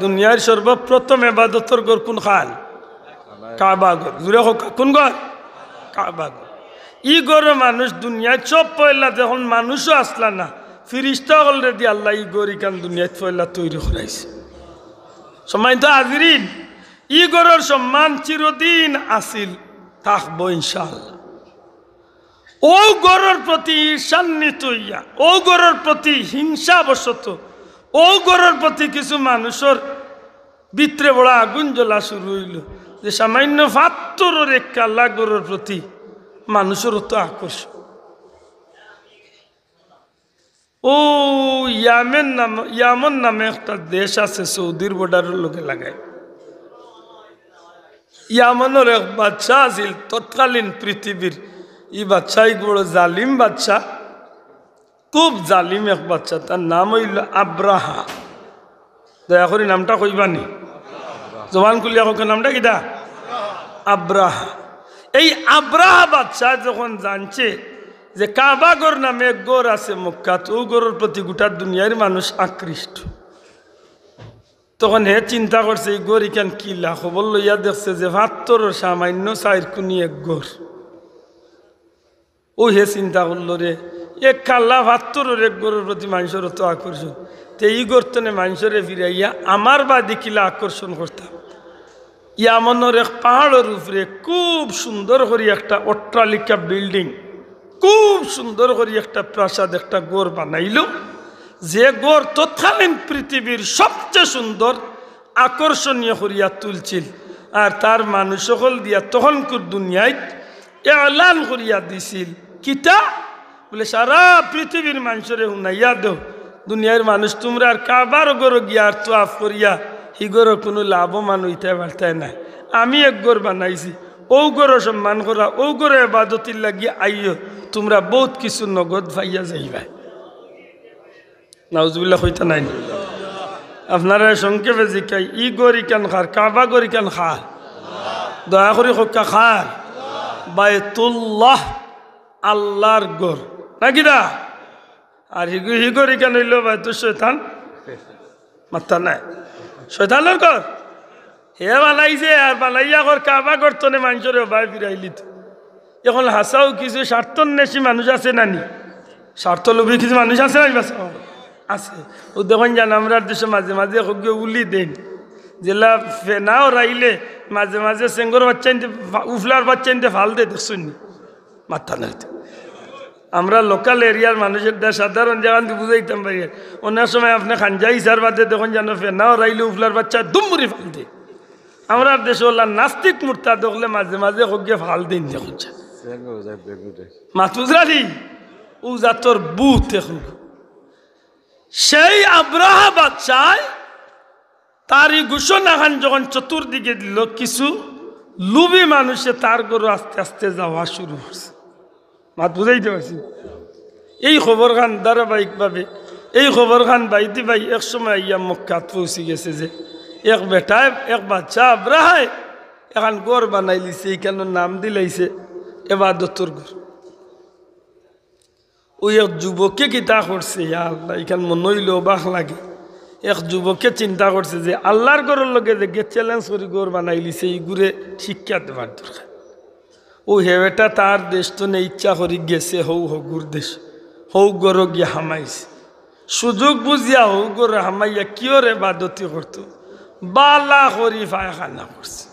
দুনিয়ার সর্বপ্রথম ইবাদতর ঘর কোন খান? কাবা ঘর। জুড়ে হোক কোন ঘর? কাবা ঘর। ই ঘর মানুষ দুনিয়ায় সব পয়লা যখন মানুষও আসলা না, ফিরিস্তা অলরেডি আল্লাহ ই ঘর ইকান দুনিয়ায় পয়লা তৈরি করাইছে। সম্মান তো হাজিরিন, ই ঘরের সম্মান চিরদিন আসিল থাকবো ইনশাআল্লাহ। ও ঘরের প্রতি ঈর্ষান্বিত হইয়া, ও ঘরের প্রতি হিংসাবশত, ও ঘরের প্রতি কিছু মানুষের ভিতরে বড় আগুন জ্বলা শুরু হইল যে সামান্য ফাত্তরের এক কাল্লা ঘরের প্রতি মানুষের তো আকর্ষণ। ও ইয়ামন নামে একটা দেশ আছে, সৌদির বর্ডারের লোকে লাগায়। ইয়ামনের এক বাচ্চা আছিল তৎকালীন পৃথিবীর। ই বাচ্চা এক বড় জালিম বাচ্চা, খুব জালিম এক বাচ্চা। তার নাম হইল আব্রাহা। দয়া করে নামটা কইবানি, জবান খুলিয়া হোক, নামটা কিটা? আব্রাহা। এই আব্রাহা বাচ্চা যখন জানছে যে কাবাগর নামে এক গোর আছে মক্কাত, ও গোরের প্রতি গোটা দুনিয়ার মানুষ আকৃষ্ট, তখন হে চিন্তা করছে এই গোর ইখান কিলা খবর লইয়া দেখছে যে ৭২ সামান্য চাইরকুনি এক গোর। ও হে চিন্তা করলো রে, এক কাল্লা ৭২ এক গোরের প্রতি মানুষের তো আকর্ষণ, তো এই গোরতনে মানুষরে ফিরাইয়া আমার বাদী কিলা আকর্ষণ করতাম। ইয়ামনের এক পাহাড়ের উপরে খুব সুন্দর করে একটা অট্টালিকা বিল্ডিং, খুব সুন্দর করে একটা প্রাসাদ, একটা গোর বানাইল, যে গোর তৎকালীন পৃথিবীর সবচেয়ে সুন্দর আকর্ষণীয় করিয়া তুলছিল। আর তার মানুষ সকল দিয়া তখনকার দুনিয়ায় এলান করিয়া দিছিল কিতা বলে, সারা পৃথিবীর মানুষরে শুনাইয়া দেও দুনিয়ার মানুষ তোমরা আর কাবার গরো গিয়া আর তোয়াফ করিয়া হিগরও কোনো লাভবান হইতে পারতায় না। আমি এক গোর বানাইছি, ও গোরও সম্মান করা, ও গোরো ইবাদতির লাগিয়ে আইও, তোমরা বহুত কিছু নগদ পাইয়া যাইবা। নাউজুবিল্লাহ হইতা নাই। আপনারা সংক্ষেপে জিকাই, ই গোর ইকান খার, কাবা গোর ইকান খার, দয়া করি হক্কা খার বাইতুল্লাহ, আল্লাহর গোর নাকি দা। আর হিগর ইকান হইল বাইতু শয়তান, মাথা নাই, শয়তানের ঘর হে বানাইছে। আর বানাইয়া ঘর কাবা করতনে মানুষের ভাই ফিরাইলি। তো এখন হাসাও কিছু স্বার্থন্বেষী মানুষ আছে নানি, স্বার্থলোভী কিছু মানুষ আছে না আছে। ও দেখুন জান আমরা দেশে মাঝে মাঝে উলি দেন, জেলা ফেনাও রাইলে মাঝে মাঝে চেঙ্গর বাচ্চা উফলার বাচ্চা নিতে ফাল দে, দেখছুন মাথা নাই। আমরা লোকাল এরিয়ার মানুষের দেশ সাধারণ যেমন বুঝাইতাম পারি, অনেক সময় আপনি খাঞ্জা ইসার বাদে দেখুন যেন ফেনাও রাইলে উফলার বাচ্চা দুমুরি ফাল দে। আমরা দেশে ওলা নাস্তিক মূর্তা দেখলে মাঝে মাঝে হগে ফাল দিন দেখুন মাতুজরালি ও জাতর বুথ। এখন সেই আব্রাহা বাচ্চায় তারই ঘোষণা খান যখন চতুর্দিকে দিল, কিছু লুবি মানুষে তার গরু আস্তে আস্তে যাওয়া শুরু করছে। মাত বুঝাইতে পারছি। এই খবর খান ধারাবাহিকভাবে এই খবর খান বাইতে ভাই এক সময় ইয়া মক্কাত পৌঁছে গেছে যে এক বেটায় এক বাচ্চা আব্রাহায় এখন গড় বানাই লিছে, কেন নাম দিলাইছে এবাদতর ঘর। ওই এক যুবককে কিতা করছে, আল্লাহ এখান মনে হইল অবাক লাগে। এক যুবককে চিন্তা করছে যে আল্লাহর ঘরের লগে যে চ্যালেঞ্জ করে গড় বানাই লিছে, এই ঘুরে শিক্ষা দেওয়ার দরকার। ও হেবেটা তার দেশ তো নেই, ইচ্ছা করি গেছে হৌ হগুর দেশ, হৌ গর গিয়া হামাইছে। সুযোগ বুঝিয়া হৌ গর হামাইয়া কিয়র এবাদতি করতো, বালা করি পায়খানা করছে।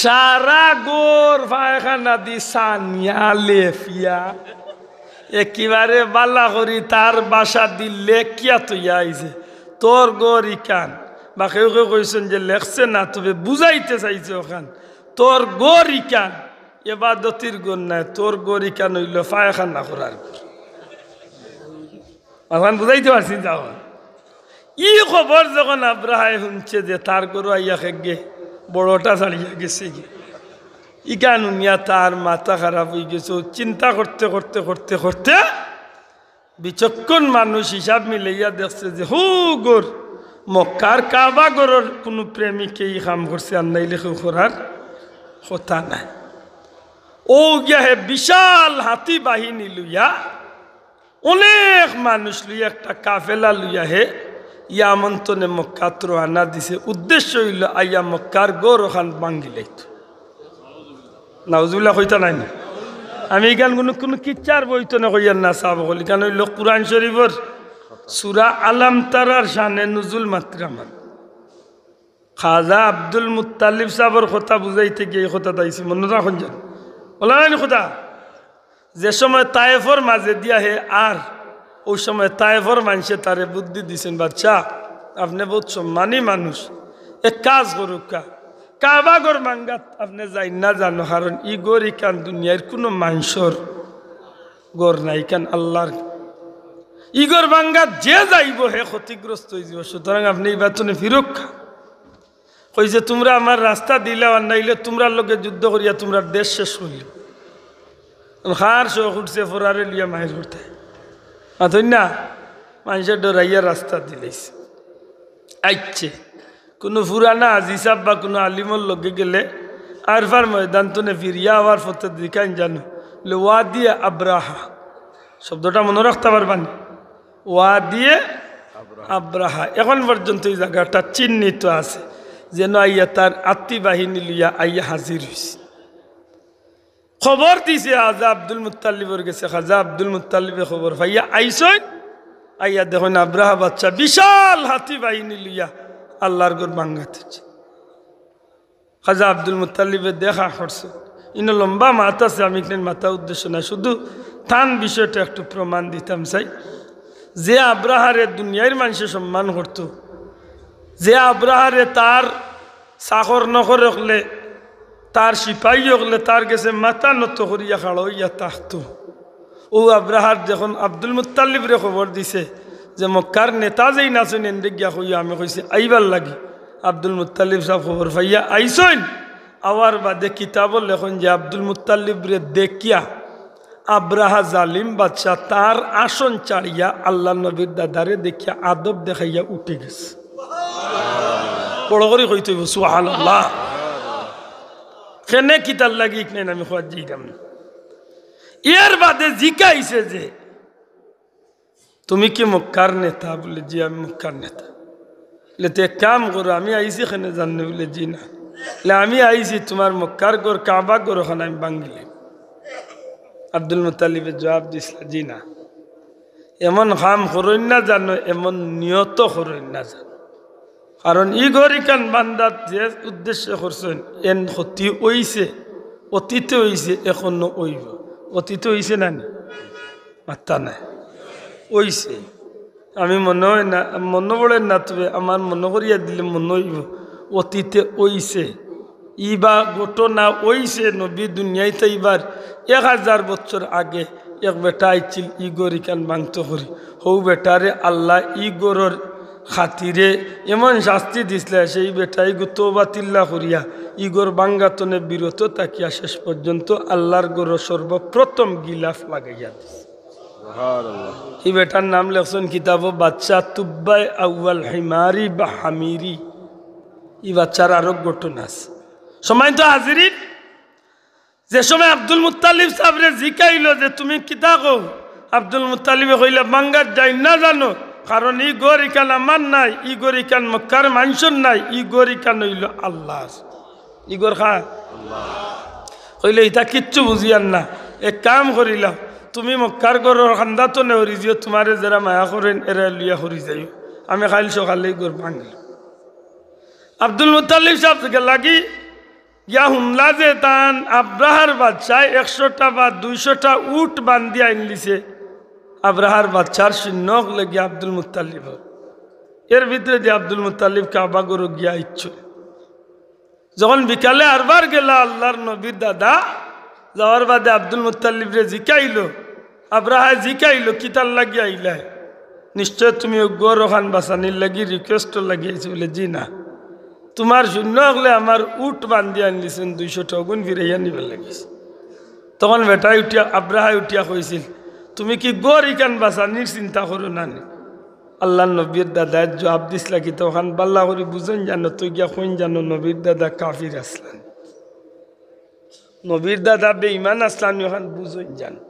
সারা গোর পায়খানা দি সানিয়া লেফিয়া একেবারে বালা করি তার বাসা দিলে কিয়া তৈয়া আইছে তোর গোর ইকান। বা কেউ কেউ কইছেন যে লেখছে না, তবে বুঝাইতে চাইছে ওখান তোর গোর ইকান এবাদতির গোর নাই, তোর গোর ইকান হইল পায়খানা করার গোর। ওখান বুঝাইতে পারছি যাও। ই খবর যখন আব্রাহায় শুনছে যে তার গরু আইয়া খেগে বড়টা ছাড়িয়া গেছে, ইকান উনিয়া তার মাথা খারাপ হয়ে গেছে। চিন্তা করতে করতে করতে করতে বিচক্ষণ মানুষ হিসাব মিলাইয়া দেখছে যে হু গোর মক্কার কাবা গরের কোনো প্রেমিকে ই কাম করছে, আর নাইলে কেউ করার কথা নাই। ও গিয়া হে বিশাল হাতি বাহিনী লইয়া, অনেক মানুষ লইয়া একটা কাফেলা লইয়া হে ইয়া আমন্ত্রণে মক্কাত রওনা দিছে উদ্দেশ্য হইল আইয়া মক্কার গৌর খান বাঙ্গিলাইত নাউজুবিল্লাহ কইতা নাই না আমি এখান কোনো কিচ্ছার বইতো না কইয়ার না সাহাব বলি কারণ হইল কুরআন শরীফের সূরা আলাম তারার শানে নুজুল মাত্রা মান খাজা আব্দুল মুত্তালিব সাহেবের কথা বুঝাইতে গিয়ে এই কথা তাইছি মনে রাখুন যান বলা নাই কথা যে সময় তায়েফর মাঝে দিয়া হে আর ওই সময় তায়েফর মানুষে তারে বুদ্ধি দিছেন বাচ্চা আপনি বহুত সম্মানী মানুষ এক কাজ করুক কাবাগর মাঙ্গাত আপনি যাই না জানো কারণ ই গর ইকান দুনিয়ার কোনো মানুষের গর নাই কান আল্লাহর ইগর বাঙ্গাত যে যাইব হে ক্ষতিগ্রস্ত হয়ে যাব সুতরাং আপনি এই বেতনে ফিরুক কইছে তোমরা আমার রাস্তা দিলে আর নাইলে তোমরা লোকে যুদ্ধ করিয়া তোমরা দেশ শেষ করিল খার শোক উঠছে ফোরারে লিয়া মায়ের করতে আতই না মানুষের ডরাইয়া রাস্তা দিলেছে আইচ্ছে কোনো ফুরানা আজিসাব বা কোনো আলিমর লগে গেলে আরফার ময়দান তনে ফিরিয়া আবার ফতে দেখান জানো ওয়া দিয়ে আব্রাহা শব্দটা মনে রাখতে পারবানি ওয়া দিয়ে আব্রাহা এখন পর্যন্ত এই জায়গাটা চিহ্নিত আছে যেন আইয়া তার আত্মী বাহিনী লিয়া আইয়া হাজির হয়েছে খবর দিছে খাজা আব্দুল মুত্তালিবর গেছে খাজা আব্দুল মুত্তালিবে খবর ভাইয়া আইসই আইয়া দেখুন আব্রাহা বাচ্চা বিশাল হাতি বাহিনী লিয়া আল্লাহর গর বাঙ্গাতে খাজা আব্দুল মুত্তালিবে দেখা করছে ইনো লম্বা মাথা আছে আমি এখানে মাথা উদ্দেশ্য না শুধু থান বিষয়টা একটু প্রমাণ দিতাম চাই যে আব্রাহারে দুনিয়ার মানুষে সম্মান করত যে আব্রাহারে তার চাকর নকর রাখলে তার সিপাহী হলে তার কাছে মাথা নত করিয়া খাড়ো ইয়া তাহতো ও আব্রাহার যখন আব্দুল মুত্তালিবরে খবর দিছে যে মক্কার নেতা যেই নাচেন এনে গিয়া কইয়া আমি কইছি আইবার লাগি আব্দুল মুত্তালিব সাহেব খবর পাইয়া আইসইন আওয়ার বাদে কিতাবও লেখন যে আব্দুল মুত্তালিবরে দেখিয়া আব্রাহা জালিম বাদশা তার আসন চাড়িয়া আল্লাহ নবীর দাদারে দেখিয়া আদব দেখাইয়া উঠে গেছে বড় করে কইতে সুবহানাল্লাহ কেনে কিতার লাগি নেন আমি খোঁজ যাইতাম না এর বাদে জিকাইছে যে তুমি কি মক্কার নেতা বলে জি আমি মক্কার নেতা তে কাম করো আমি আইছি এখানে জানলে বলে জি না আমি আইছি তোমার মক্কার গর কাবা গর ওখানে আমি বাঙ্গিলে আব্দুল মুত্তালিবের জবাব দিছিল জি না এমন কাম করইন না জানো এমন নিয়ত করইন না জানো কারণ ই গরিকান বান্দাত যে উদ্দেশ্য করছেন এন ক্ষতি হইছে অতীতে হইছে এখনো হইব অতীতে হইছে না মাত্তা নাই হইছে আমি মনে হয় না মনে পড়ে না তবে আমার মনে করিয়া দিলে মনে হইব অতীতে হইছে ইবা ঘটনা হইছে নবী দুনিয়াতে এবার 1000 বছর আগে এক বেটা আইছিল ই গরিকান বাংত করি হৌ বেটারে আল্লাহ ই গরর খাতিরে এমন শাস্তি দিছিল সেই বেটাই তওবাতিল্লাহ করিয়া ইগর বাঙ্গাতনে বিরত তাকিয়া শেষ পর্যন্ত আল্লাহর গর সর্বপ্রথম গিলাফ লাগাইয়া দিছে সুবহানাল্লাহ এই বেটার নাম লেখছেন কিতাব বাচ্চা তুব্বাই আউয়াল হিমারি বা হামিরি এই বাচ্চার আরো ঘটনা আছে সময় তো হাজিরিন যে সময় আব্দুল মুত্তালিব সাহেবরে জিকাইল যে তুমি কিতা কও আব্দুল মুত্তালিবে কইলা বাঙ্গার যাই না জানো কারণ ই গরিকান আমার নাই ই গরিকান মক্কার মানুষের নাই ই গরিকান হইল আল্লাহ ইগর খা হইলে ইটা কিচ্ছু বুঝিয়ান না এক কাম করিলাম তুমি মক্কার গরর খান্দা তো নেহরি যে তোমারে যারা মায়া করেন এরা লিয়া করি যাই আমি খাইল সকালে গর ভাঙিল আব্দুল মুত্তালিব সাহেব লাগি ইয়া হুমলা যে তান আব্রাহার বাদশায় 100টা বা 200টা উট বান্ধিয়া আনলিছে আব্রাহার বাচ্চার শূন্যক লেগে আব্দুল মুত্তালিব এর ভিতরে যে আব্দুল মুত্তালিব কাবা গরু গিয়া ইচ্ছু যখন বিকালে আরবার গেলা আল্লাহর নবীর দাদা যাওয়ার বাদে আব্দুল মুত্তালিবরে জিকাইল আব্রাহা জিকাইল কিতার লাগিয়া আইলাই নিশ্চয় তুমি গরু খান বাসানির লাগি রিকোয়েস্ট লাগিয়েছি বলে জি না তোমার শূন্য হলে আমার উট বান্ধি আনলিছেন 200টা গুণ ফিরাইয়া নিবে লাগিস তখন বেটাই উঠিয়া আব্রাহাই উঠিয়া কইছিল তুমি কি গরিকান বাসানির চিন্তা করো না আল্লাহ নবীর দাদা জবাব দিসলা কি তখন বাল্লা করে বুঝেন জানো তুই গিয়া কোন জানো নবীর দাদা কাফির আসলান নবীর দাদা বেঈমান আসলান ওখান বুঝেন জানো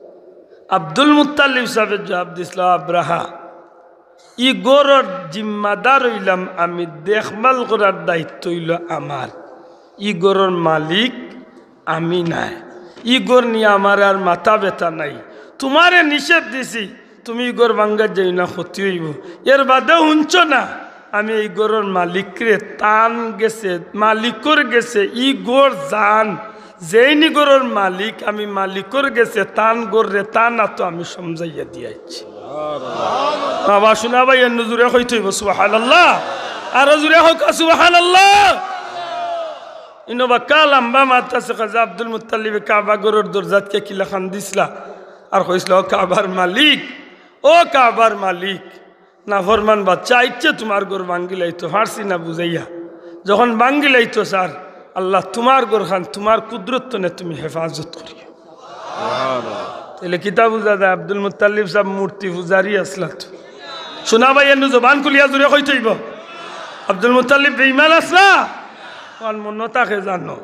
আব্দুল মুত্তালিব সাহেব জবাব দিসলা আব্রাহা ই গরর জিম্মাদার হইলাম আমি, দেখভাল করার দায়িত্ব হইল আমার। ই গরর মালিক আমি নাই, ই গর নিয়ে আমার আর মাথা ব্যথা নাই। তোমারে নিষেধ দিছি তুমি ই গর ভাঙ্গা যাই না, ক্ষতি হইব। এর বাদে শুনছ না আমি এই গরর মালিকরে টান গেছে, মালিকর গেছে ই গর জান, যেইনি গরর মালিক আমি মালিকর গেছে টান গররে টান না তো আমি সমঝাইয়া দিয়াছি। বাবা শোনা ভাই এর জুড়ে হইতে হইব সুবহানাল্লাহ, আরো জুড়ে হোক সুবহানাল্লাহ। ইনোবা কা লম্বা মাথা সে খাজা আব্দুল মুত্তালিব কাবা গরর দরজাতকে কিলা খান দিসলা আর কইছিল ও কাবার মালিক, ও কাবার মালিক, না ফরমান বাচ্চা ইচ্ছে তোমার গর ভাঙ্গি লাইতো, ফার্সি না বুঝাইয়া যখন ভাঙ্গি লাইতো স্যার আল্লাহ তোমার গর খান তোমার কুদরত নে তুমি হেফাজত করিও। তাহলে কিতাব বুঝা যায় আব্দুল মুত্তালিব সাহেব মূর্তি পূজারি আসলাত। শোনা ভাই এর জবান খুলিয়া জুড়ে কই থইব আব্দুল মুত্তালিব বেঈমান আসলা, কোন মন তাকে জানো।